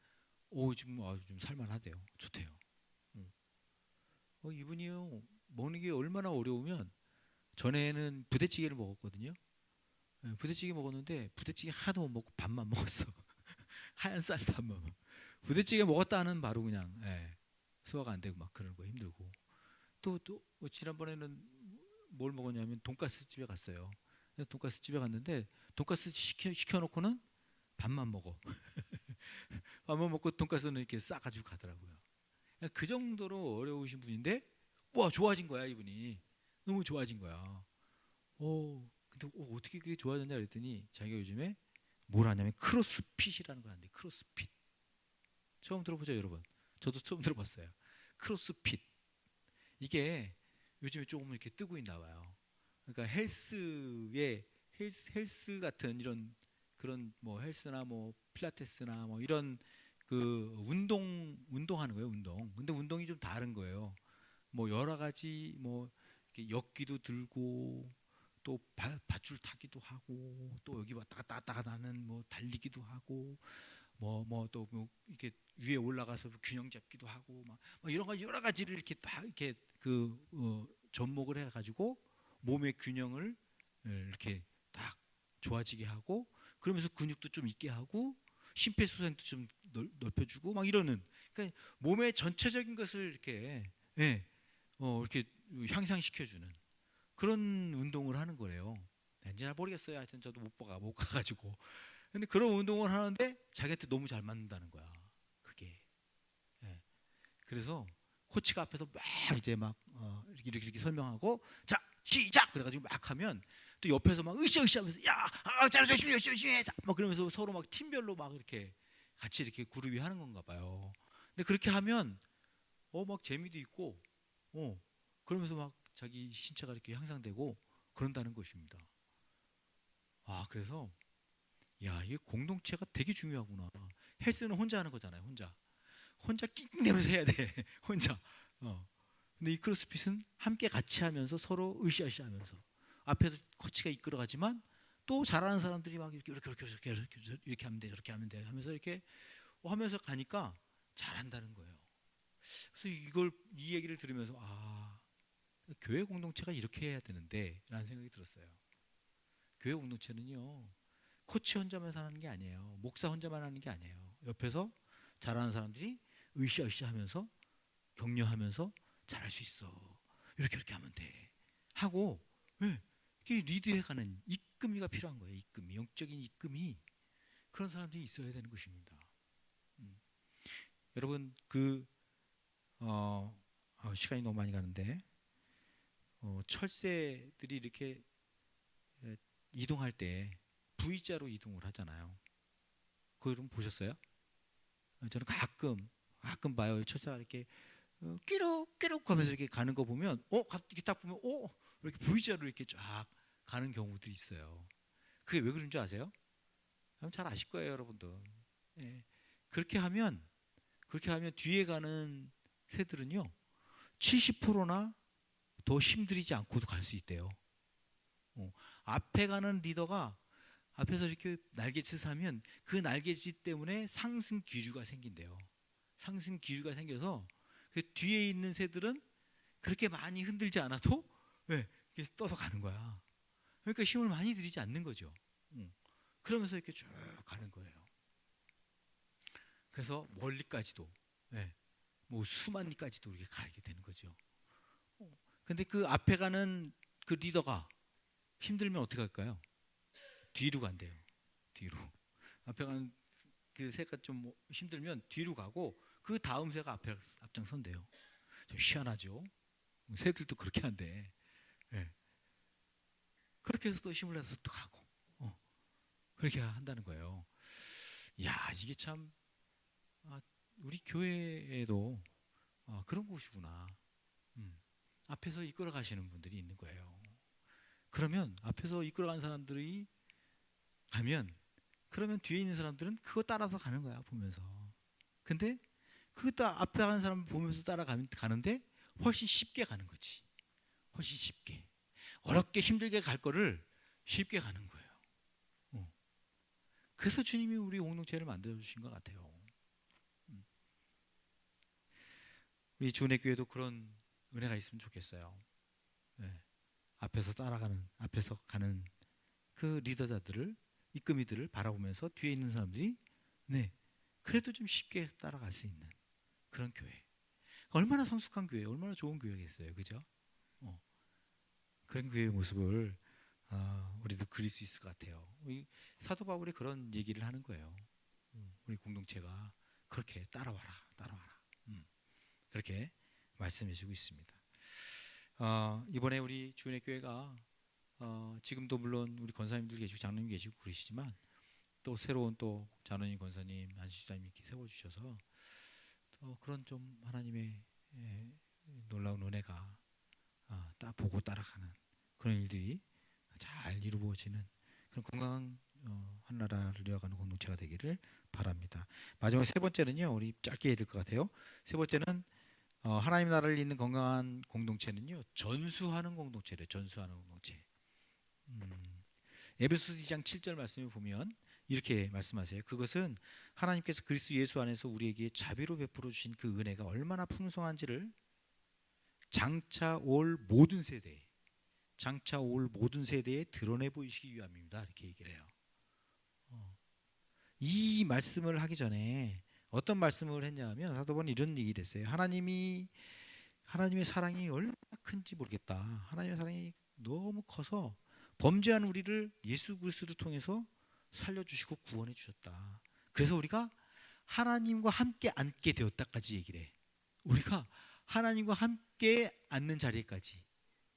지금 아주 좀 살만하대요. 좋대요. 이분이요 먹는 게 얼마나 어려우면 전에는 부대찌개를 먹었거든요. 부대찌개 먹었는데 부대찌개 하나도 못 먹고 밥만 먹었어. 하얀 쌀밥만. 부대찌개 먹었다는 바로 그냥 소화가 안 되고 막 그러는 거 힘들고 또 지난번에는 뭘 먹었냐면 돈가스 집에 갔어요. 돈가스 집에 갔는데 돈가스 시켜놓고는 밥만 먹어. 밥만 먹고 돈가스는 이렇게 싸가지고 가더라고요. 그 정도로 어려우신 분인데 좋아진 거야. 이분이 너무 좋아진 거야. 근데 어떻게 그게 좋아졌냐 그랬더니 자기가 요즘에 뭘 하냐면 크로스핏이라는 걸 하는데 크로스핏 처음 들어보죠 여러분? 저도 처음 들어봤어요. 크로스핏 이게 요즘에 조금 이렇게 뜨고 있나 봐요. 그러니까 헬스 같은 이런 그런 뭐 헬스나 뭐 필라테스나 뭐 이런 그 운동하는 거예요. 근데 운동이 좀 다른 거예요. 뭐 여러 가지 뭐 이렇게 역기도 들고 또 밧줄 타기도 하고 또 여기 왔다 갔다 하는 뭐 달리기도 하고 또 뭐 이렇게 위에 올라가서 균형 잡기도 하고 막 이런 거 여러 가지를 이렇게 딱 이렇게 접목을 해가지고 몸의 균형을 이렇게 딱 좋아지게 하고 그러면서 근육도 좀 있게 하고 심폐소생도 좀 넓혀주고 막 이러는 그러니까 몸의 전체적인 것을 이렇게 이렇게 향상시켜주는 그런 운동을 하는 거래요. 왠지 잘 모르겠어요. 하여튼 저도 못 가가지고 근데 그런 운동을 하는데 자기한테 너무 잘 맞는다는 거야. 그게. 그래서 코치가 앞에서 막 이제 막 이렇게 설명하고 자 시작 그래가지고 막 하면 또 옆에서 막 으쌰으쌰하면서 잘해 열심히 해. 막 그러면서 서로 막 팀별로 막 이렇게 같이 이렇게 그룹이 하는 건가 봐요. 근데 그렇게 하면 막 재미도 있고 그러면서 막 자기 신체가 이렇게 향상되고 그런다는 것입니다. 그래서 이게 공동체가 되게 중요하구나. 헬스는 혼자 하는 거잖아요. 혼자 낑낑대면서 해야 돼. 혼자. 근데 이 크로스핏은 함께 같이 하면서 서로 으쌰으쌰하면서 앞에서 코치가 이끌어가지만 또 잘하는 사람들이 막 이렇게 하면 돼, 저렇게 하면 돼 하면서 이렇게 하면서 가니까 잘한다는 거예요. 그래서 이 얘기를 들으면서 교회 공동체가 이렇게 해야 되는데라는 생각이 들었어요. 교회 공동체는요. 코치 혼자만 하는 게 아니에요. 목사 혼자만 하는 게 아니에요. 옆에서 잘하는 사람들이 으쌰으쌰 하면서 격려하면서 잘할 수 있어. 이렇게 하면 돼. 하고 이게 리드해가는 이끌미가 필요한 거예요. 이끌미, 영적인 이끌미 그런 사람들이 있어야 되는 것입니다. 여러분 시간이 너무 많이 가는데 철새들이 이렇게 이동할 때 V자로 이동을 하잖아요. 그거 여러분 보셨어요? 저는 가끔 가끔 봐요. 첫째가 이렇게 끼룩끼룩 하면서 이렇게 가는 거 보면 갑자기 딱 보면 이렇게 V자로 이렇게 쫙 가는 경우들이 있어요. 그게 왜 그런 줄 아세요? 잘 아실 거예요, 여러분들. 예. 그렇게 하면 뒤에 가는 새들은요 70%나 더 힘들이지 않고도 갈 수 있대요. 앞에 가는 리더가 앞에서 이렇게 날갯짓을 하면 그 날갯짓 때문에 상승 기류가 생긴대요. 상승 기류가 생겨서 그 뒤에 있는 새들은 그렇게 많이 흔들지 않아도 이렇게 떠서 가는 거야. 그러니까 힘을 많이 들이지 않는 거죠. 그러면서 이렇게 쭉 가는 거예요. 그래서 멀리까지도, 뭐 수만 리까지도 이렇게 가게 되는 거죠. 근데 그 앞에 가는 그 리더가 힘들면 어떻게 할까요? 뒤로 간대요. 뒤로. 앞에 가는 그 새가 좀 힘들면 뒤로 가고 그 다음 새가 앞에 앞장선대요. 좀 희한하죠. 새들도 그렇게 한대. 그렇게 해서 또 힘을 내서 또 가고 그렇게 한다는 거예요. 야, 이게 참 우리 교회에도 그런 곳이구나. 앞에서 이끌어 가시는 분들이 있는 거예요. 그러면 앞에서 이끌어간 사람들이 가면 그러면 뒤에 있는 사람들은 그거 따라서 가는 거야, 보면서. 근데 그거 앞에 가는 사람 보면서 가는데 훨씬 쉽게 가는 거지. 훨씬 쉽게. 어렵게 힘들게 갈 거를 쉽게 가는 거예요. 그래서 주님이 우리 공동체를 만들어 주신 것 같아요. 우리 주은혜 교회도 그런 은혜가 있으면 좋겠어요. 앞에서 가는 그 리더자들을 이끄미들을 바라보면서 뒤에 있는 사람들이 그래도 좀 쉽게 따라갈 수 있는 그런 교회. 얼마나 성숙한 교회, 얼마나 좋은 교회겠어요, 그죠? 그런 교회의 모습을 우리도 그릴 수 있을 것 같아요. 사도 바울이 그런 얘기를 하는 거예요. 우리 공동체가 그렇게 따라와라. 그렇게 말씀해주고 있습니다. 이번에 우리 주은혜 교회가 지금도 물론 우리 권사님들 계시고 장로님 계시고 그러시지만 또 새로운 또 장로님, 권사님, 안수집사님 이렇게 세워주셔서 또 그런 좀 하나님의 놀라운 은혜가 딱 보고 따라가는 그런 일들이 잘 이루어지는 그런 건강한 한 나라를 이어가는 공동체가 되기를 바랍니다. 마지막 세 번째는요, 우리 짧게 읽을 것 같아요. 세 번째는 하나님 나라를 잇는 건강한 공동체는요, 전수하는 공동체래요. 전수하는 공동체. 에베소서 2장 7절 말씀을 보면 이렇게 말씀하세요. 그것은 하나님께서 그리스도 예수 안에서 우리에게 자비로 베풀어 주신 그 은혜가 얼마나 풍성한지를 장차 올 모든 세대에 드러내 보이시기 위함입니다. 이렇게 얘기를 해요. 이 말씀을 하기 전에 어떤 말씀을 했냐면 사도 바울은 이런 얘기를 했어요. 하나님의 사랑이 얼마나 큰지 모르겠다. 하나님의 사랑이 너무 커서 범죄한 우리를 예수 그리스도를 통해서 살려주시고 구원해 주셨다. 그래서 우리가 하나님과 함께 앉게 되었다까지 얘기를 해. 우리가 하나님과 함께 앉는 자리까지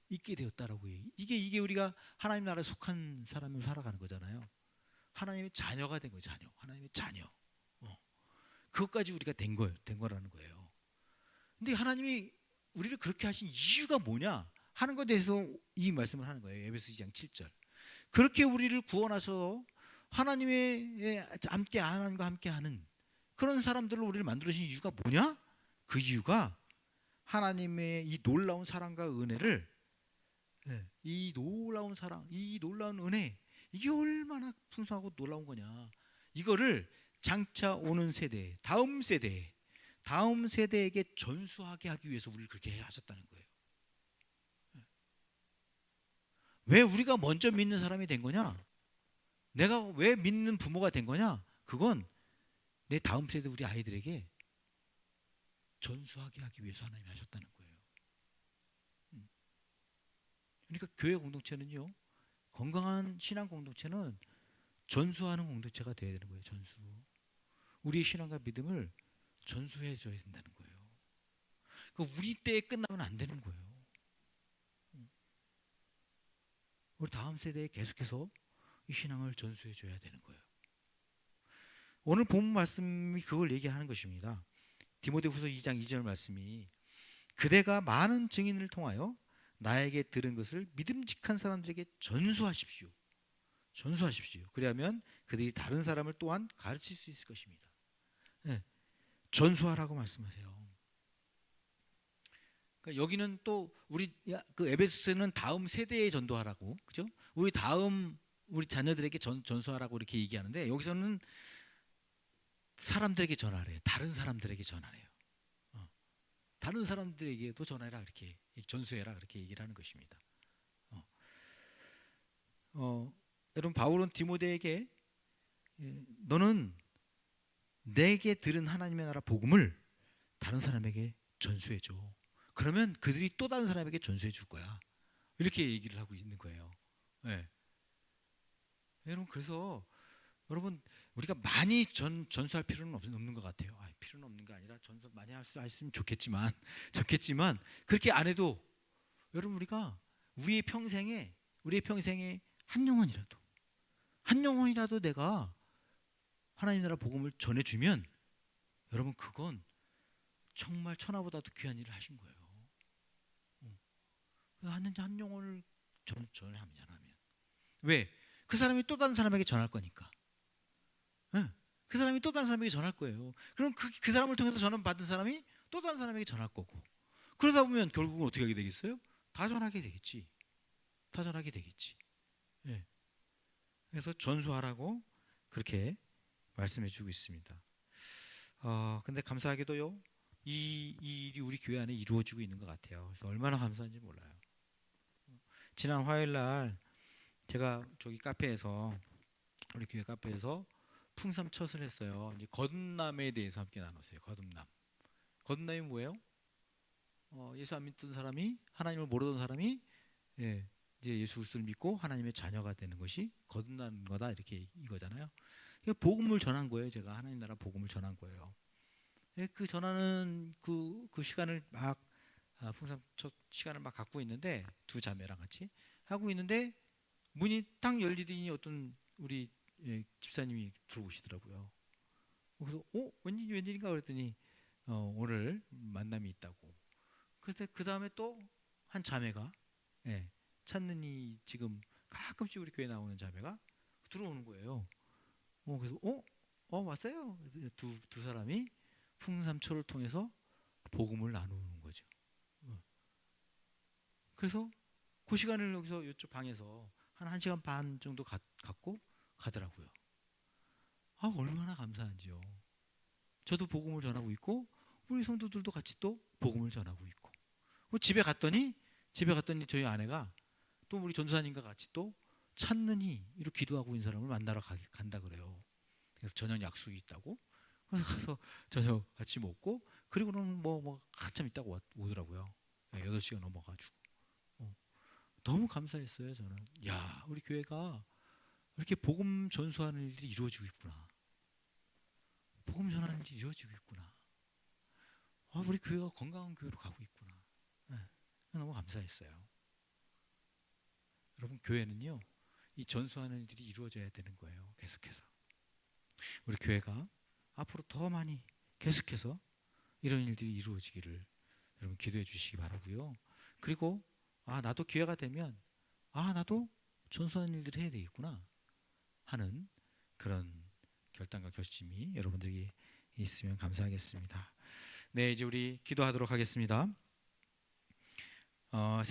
있게 되었다라고 해요. 이게 우리가 하나님 나라에 속한 사람을 살아가는 거잖아요. 하나님의 자녀가 된 거예요. 하나님의 자녀. 그것까지 우리가 된 거라는 거예요. 근데 하나님이 우리를 그렇게 하신 이유가 뭐냐 하는 것에 대해서 이 말씀을 하는 거예요. 에베소 2장 7절. 그렇게 우리를 구원하셔서 하나님과 함께하는 그런 사람들로 우리를 만들어주신 이유가 뭐냐? 그 이유가 하나님의 이 놀라운 사랑과 은혜를 이 놀라운 사랑, 이 놀라운 은혜 이게 얼마나 풍성하고 놀라운 거냐. 이거를 장차 오는 세대, 다음 세대에게 전수하게 하기 위해서 우리를 그렇게 하셨다는 거예요. 왜 우리가 먼저 믿는 사람이 된 거냐? 내가 왜 믿는 부모가 된 거냐? 그건 내 다음 세대 우리 아이들에게 전수하게 하기 위해서 하나님이 하셨다는 거예요. 그러니까 교회 공동체는요, 건강한 신앙 공동체는 전수하는 공동체가 되어야 되는 거예요. 전수. 우리의 신앙과 믿음을 전수해 줘야 된다는 거예요. 그러니까 우리 때에 끝나면 안 되는 거예요. 우리 다음 세대에 계속해서 이 신앙을 전수해 줘야 되는 거예요. 오늘 본 말씀이 그걸 얘기하는 것입니다. 디모데후서 2장 2절 말씀이 그대가 많은 증인을 통하여 나에게 들은 것을 믿음직한 사람들에게 전수하십시오. 전수하십시오. 그리하면 그들이 다른 사람을 또한 가르칠 수 있을 것입니다. 네, 전수하라고 말씀하세요. 그러니까 여기는 또 우리 그 에베소서는 다음 세대에 전도하라고, 그죠? 우리 자녀들에게 전수하라고 이렇게 얘기하는데 여기서는 사람들에게 전하래요. 다른 사람들에게 전하래요. 다른 사람들에게도 전해라, 이렇게 전수해라, 그렇게 얘기를 하는 것입니다. 여러분, 바울은 디모데에게 너는 내게 들은 하나님의 나라 복음을 다른 사람에게 전수해줘. 그러면 그들이 또 다른 사람에게 전수해 줄 거야. 이렇게 얘기를 하고 있는 거예요. 네. 여러분, 그래서 여러분, 우리가 많이 전수할 필요는 없는 것 같아요. 필요는 없는 게 아니라 전수 많이 할 수 있으면 좋겠지만 그렇게 안 해도 여러분, 우리가 우리의 평생에 한 영혼이라도 내가 하나님 나라 복음을 전해주면 여러분, 그건 정말 천하보다도 귀한 일을 하신 거예요. 한 영혼을 전하면 왜? 그 사람이 또 다른 사람에게 전할 거니까. 그 사람이 또 다른 사람에게 전할 거예요. 그럼 그 사람을 통해서 전함 받은 사람이 또 다른 사람에게 전할 거고. 그러다 보면 결국은 어떻게 하게 되겠어요? 다 전하게 되겠지. 예. 그래서 전수하라고 그렇게 말씀해 주고 있습니다. 근데 감사하게도요, 이 일이 우리 교회 안에 이루어지고 있는 것 같아요. 그래서 얼마나 감사한지 몰라요. 지난 화요일 날 제가 우리 교회 카페에서 풍삼철을 했어요. 이제 거듭남에 대해서 함께 나눴어요. 거듭남이 뭐예요? 예수 안 믿던 사람이, 하나님을 모르던 사람이 이제 예수 그리스도를 믿고 하나님의 자녀가 되는 것이 거듭나는 거다, 이렇게 이거잖아요. 복음을 전한 거예요. 제가 하나님 나라 복음을 전한 거예요. 그 전하는 그 시간을 막 풍삼 첫 시간을 막 갖고 있는데, 두 자매랑 같이 하고 있는데 문이 딱 열리더니 어떤 우리 집사님이 들어오시더라고요. 그래서 웬일인가 그랬더니 오늘 만남이 있다고. 그때 그 다음에 또 한 자매가 찾는 이 지금 가끔씩 우리 교회 나오는 자매가 들어오는 거예요. 그래서 왔어요. 두 사람이 풍삼초를 통해서 복음을 나누는 거죠. 그래서 그 시간을 여기서 이쪽 방에서 한 1시간 반 정도 갖고 가더라고요. 얼마나 감사한지요. 저도 복음을 전하고 있고 우리 성도들도 같이 또 복음을 전하고 있고. 집에 갔더니 저희 아내가 또 우리 전도사님과 같이 또 찾느니 이렇게 기도하고 있는 사람을 만나러 간다 그래요. 그래서 저녁 약속이 있다고. 그래서 가서 저녁 같이 먹고, 그리고는 뭐 한참 있다고 오더라고요. 8시가 넘어가지고. 너무 감사했어요. 저는 우리 교회가 이렇게 복음 전수하는 일들이 이루어지고 있구나. 복음 전하는 일이 이루어지고 있구나. 우리 교회가 건강한 교회로 가고 있구나. 너무 감사했어요. 여러분, 교회는요, 이 전수하는 일들이 이루어져야 되는 거예요. 계속해서 우리 교회가 앞으로 더 많이 계속해서 이런 일들이 이루어지기를 여러분 기도해 주시기 바라고요. 그리고 나도 기회가 되면 나도 전수하는 일들을 해야 되겠구나 하는 그런 결단과 결심이 여러분들이 있으면 감사하겠습니다. 네, 이제 우리 기도하도록 하겠습니다.